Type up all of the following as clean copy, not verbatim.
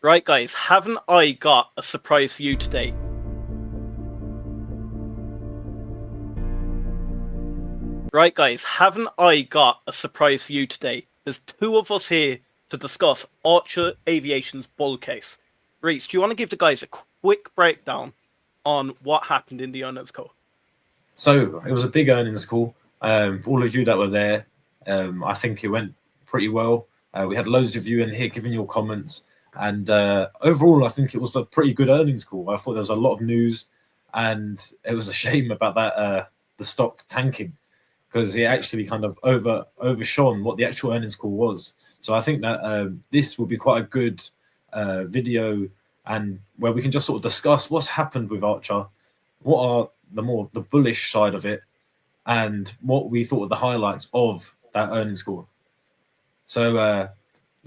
Right, guys, haven't I got a surprise for you today? Right, guys, haven't I got a surprise for you today? There's two of us here to discuss Archer Aviation's bull case. Reese, do you want to give the guys a quick breakdown on what happened in the earnings call? So it was a big earnings call. For all of you that were there, I think it went pretty well. We had loads of you in here giving your comments, and overall, I think it was a pretty good earnings call. I thought there was a lot of news, and it was a shame about that the stock tanking, because it actually kind of overshone what the actual earnings call was. So I think that this will be quite a good video, and where we can just sort of discuss what's happened with Archer, what are the bullish side of it, and what we thought were the highlights of that earnings call. So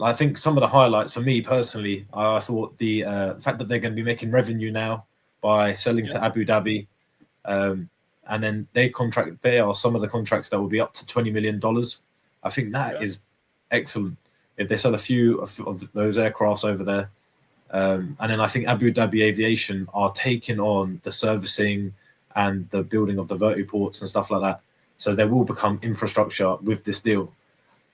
I think some of the highlights for me personally, I thought the fact that they're going to be making revenue now by selling to Abu Dhabi, and then they are some of the contracts that will be up to $20 million. I think that is excellent if they sell a few of those aircrafts over there. And then I think Abu Dhabi Aviation are taking on the servicing and the building of the vertiports and stuff like that. So there will become infrastructure with this deal.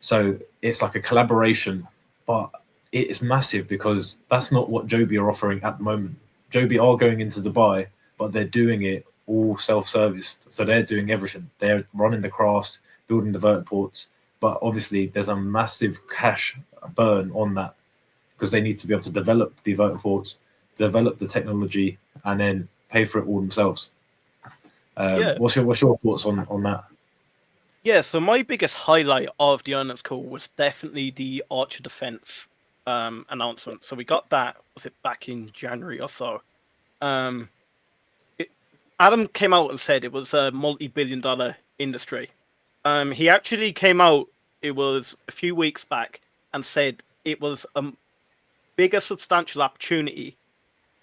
So it's like a collaboration, but it is massive because that's not what Joby are offering at the moment. Joby are going into Dubai, but they're doing it all self-serviced. So they're doing everything. They're running the crafts, building the vertiports. But obviously there's a massive cash burn on that because they need to be able to develop the vertiports, develop the technology, and then pay for it all themselves. What's your thoughts on that? Yeah, so my biggest highlight of the earnings call was definitely the Archer Defense announcement. So we got that, was it back in January or so? Adam came out and said it was a multi-billion-dollar industry. He actually came out, it was a few weeks back, and said it was a bigger substantial opportunity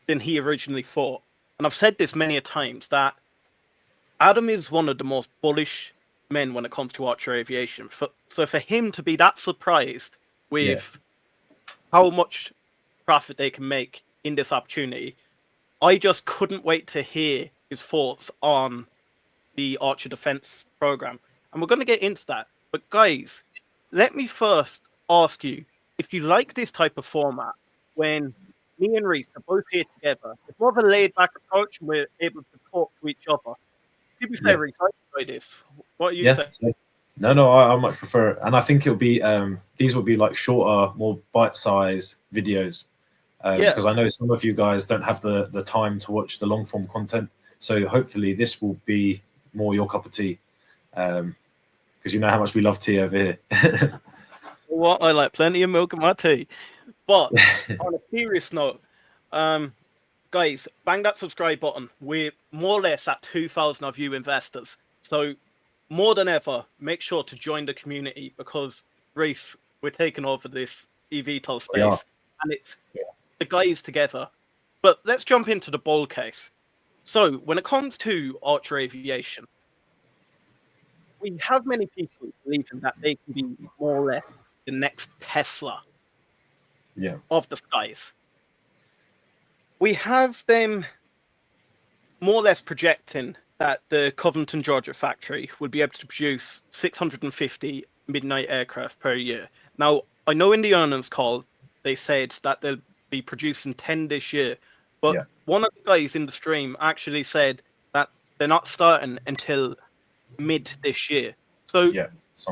than he originally thought. And I've said this many a times that Adam is one of the most bullish men when it comes to Archer Aviation. So for him to be that surprised with how much profit they can make in this opportunity, I just couldn't wait to hear his thoughts on the Archer Defense program. And we're going to get into that. But guys, let me first ask you, if you like this type of format, when me and Reese are both here together, it's more of a laid-back approach and we're able to talk to each other. To be fair, Reese, I enjoy this. What are you saying? No, I much prefer it. And I think it'll be, these will be like shorter, more bite-sized videos. Because I know some of you guys don't have the time to watch the long-form content. So hopefully this will be more your cup of tea. Because you know how much we love tea over here. Well, I like plenty of milk in my tea. But on a serious note, guys, bang that subscribe button. We're more or less at 2,000 of you investors. So more than ever, make sure to join the community because, Reese, we're taking over this eVTOL space. And it's the guys together. But let's jump into the bull case. So when it comes to Archer Aviation, we have many people believing that they can be more or less the next Tesla of the skies. We have them more or less projecting that the Covington, Georgia factory would be able to produce 650 Midnight aircraft per year. Now, I know in the earnings call, they said that they'll be producing 10 this year, but one of the guys in the stream actually said that they're not starting until mid this year. So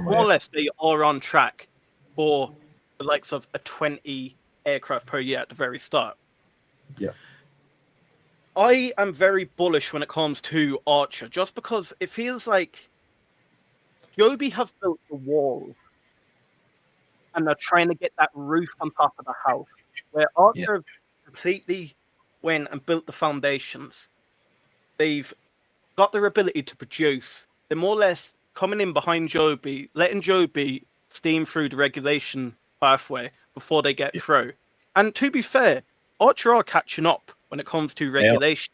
more or less they are on track for the likes of a 20 aircraft per year at the very start. I am very bullish when it comes to Archer, just because it feels like Joby have built the wall and they're trying to get that roof on top of the house, where Archer completely went and built the foundations. They've got their ability to produce. They're more or less coming in behind Joby, letting Joby steam through the regulation pathway before they get through. And to be fair, Archer are catching up when it comes to regulation.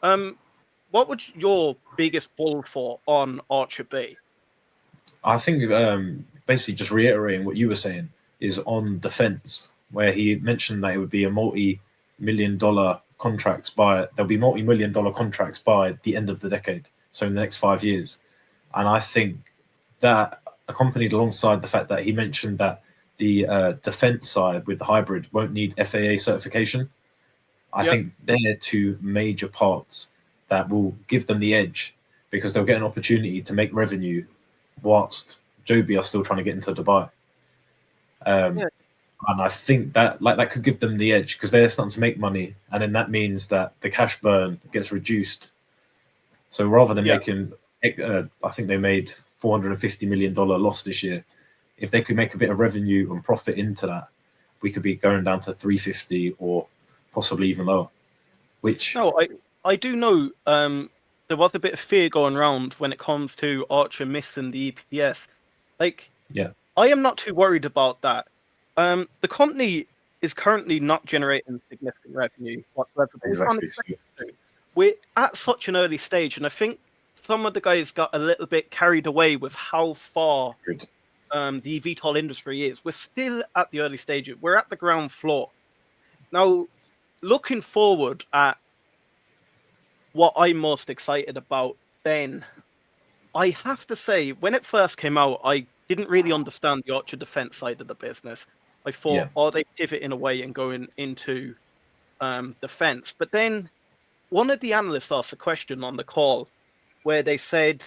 What would your biggest bull for on Archer be? I think basically just reiterating what you were saying is on defense. where he mentioned that it would be a multi-million-dollar contracts there'll be multi-million-dollar contracts by the end of the decade, so in the next 5 years. And I think that, accompanied alongside the fact that he mentioned that the defense side with the hybrid won't need FAA certification, I think they're two major parts that will give them the edge, because they'll get an opportunity to make revenue whilst Joby are still trying to get into Dubai. And I think that that could give them the edge, because they're starting to make money, and then that means that the cash burn gets reduced. So rather than making, I think they made $450 million loss this year. If they could make a bit of revenue and profit into that, we could be going down to 350 or possibly even lower. Which I do know there was a bit of fear going around when it comes to Archer missing the EPS. I am not too worried about that. The company is currently not generating significant revenue whatsoever. Exactly. We're at such an early stage, and I think some of the guys got a little bit carried away with how far the eVTOL industry is. We're still at the early stages. We're at the ground floor. Now, looking forward at what I'm most excited about, then I have to say, when it first came out, I didn't really understand the Archer defense side of the business. I thought, are they pivoting away and going into defense? But then one of the analysts asked a question on the call where they said,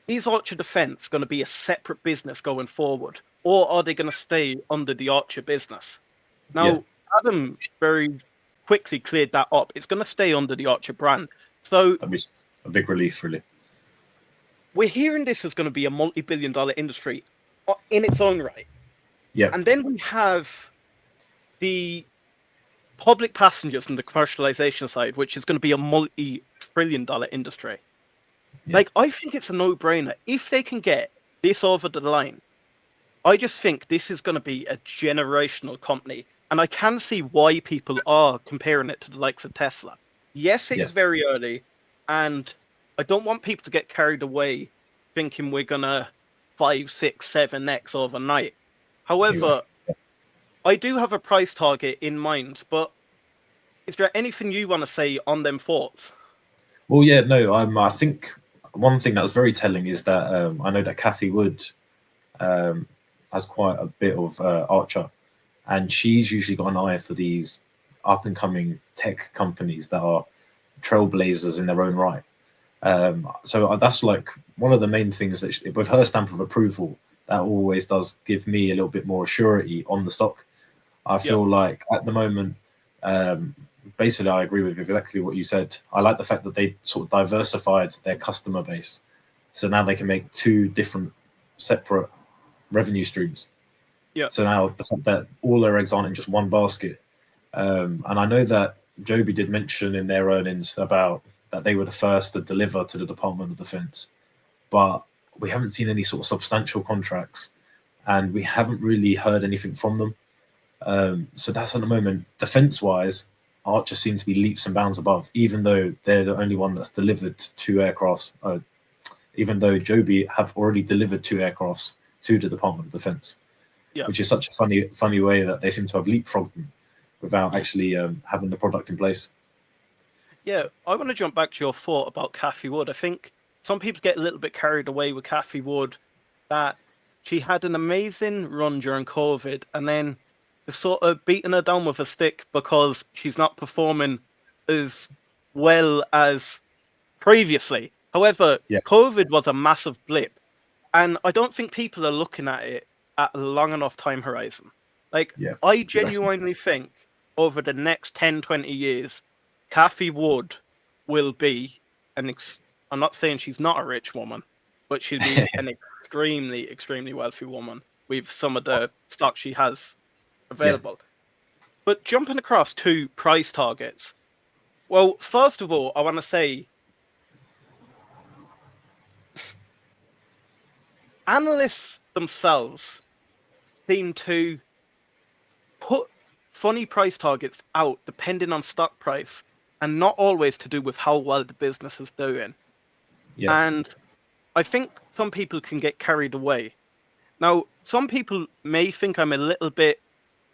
is Archer Defense going to be a separate business going forward, or are they going to stay under the Archer business? Now, Adam very quickly cleared that up. It's going to stay under the Archer brand. So that'd be a big relief, really. We're hearing this is going to be a multi-billion-dollar industry in its own right. And then we have the public passengers and the commercialization side, which is going to be a multi-trillion-dollar industry. I think it's a no-brainer. If they can get this over the line, I just think this is going to be a generational company. And I can see why people are comparing it to the likes of Tesla. Yes, it is very early, and I don't want people to get carried away thinking we're going to 5, 6, 7x overnight. However, I do have a price target in mind, but is there anything you want to say on them thoughts? Well, I think one thing that was very telling is that I know that Kathy Wood has quite a bit of Archer, and she's usually got an eye for these up-and-coming tech companies that are trailblazers in their own right. So that's like one of the main things that with her stamp of approval, that always does give me a little bit more surety on the stock. I feel like at the moment, basically, I agree with exactly what you said. I like the fact that they sort of diversified their customer base. So now they can make 2 different separate revenue streams. So now the fact that all their eggs aren't in just one basket. And I know that Joby did mention in their earnings about that they were the first to deliver to the Department of Defense. But we haven't seen any sort of substantial contracts, and we haven't really heard anything from them. So that's at the moment, defense-wise, Archer seems to be leaps and bounds above, even though they're the only one that's delivered 2 aircrafts, even though Joby have already delivered 2 aircrafts to the Department of Defense, which is such a funny way that they seem to have leapfrogged them without actually having the product in place. Yeah, I want to jump back to your thought about Kathy Wood. I think some people get a little bit carried away with Kathy Wood, that she had an amazing run during COVID, and then they've sort of beaten her down with a stick because she's not performing as well as previously. However, COVID was a massive blip, and I don't think people are looking at it at a long enough time horizon. I genuinely think over the next 10, 20 years, Kathy Wood will be I'm not saying she's not a rich woman, but she'll be an extremely, extremely wealthy woman with some of the stock she has available. But jumping across to price targets. Well, first of all, I want to say analysts themselves seem to put funny price targets out depending on stock price, and not always to do with how well the business is doing. And I think some people can get carried away. Now, some people may think I'm a little bit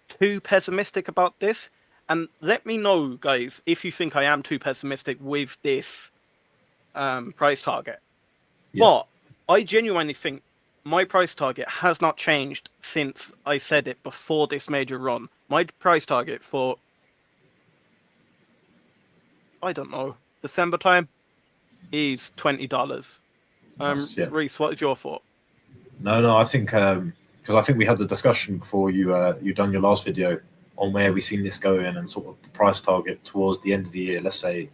too pessimistic about this, and let me know, guys, if you think I am too pessimistic with this price target. Yeah. But I genuinely think my price target has not changed since I said it before this major run. My price target for, I don't know, December time is $20. Yeah. Reese, what is your thought? No, I think because I think we had the discussion before you done your last video on where we seen this going and sort of the price target towards the end of the year. Let's say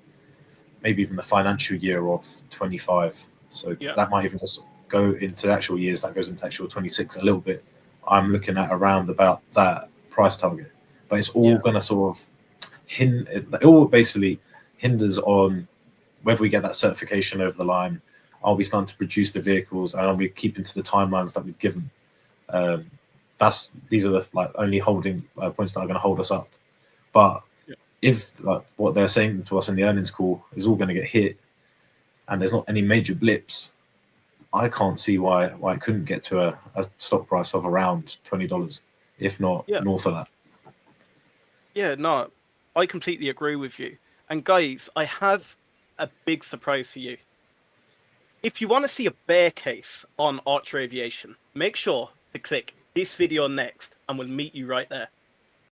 maybe even the financial year of 25. So Yeah. that might even just go into actual years. That goes into actual 26 a little bit. I'm looking at around about that price target, but it's all going to sort of it all basically hinders on whether we get that certification over the line. Are we starting to produce the vehicles, and are we keeping to the timelines that we've given? These are the only holding points that are going to hold us up. But if what they're saying to us in the earnings call is all going to get hit, and there's not any major blips, I can't see why it couldn't get to a stock price of around $20, if not north of that. Yeah, no, I completely agree with you. And guys, I have a big surprise for you. If you want to see a bear case on Archer Aviation, make sure to click this video next and we'll meet you right there.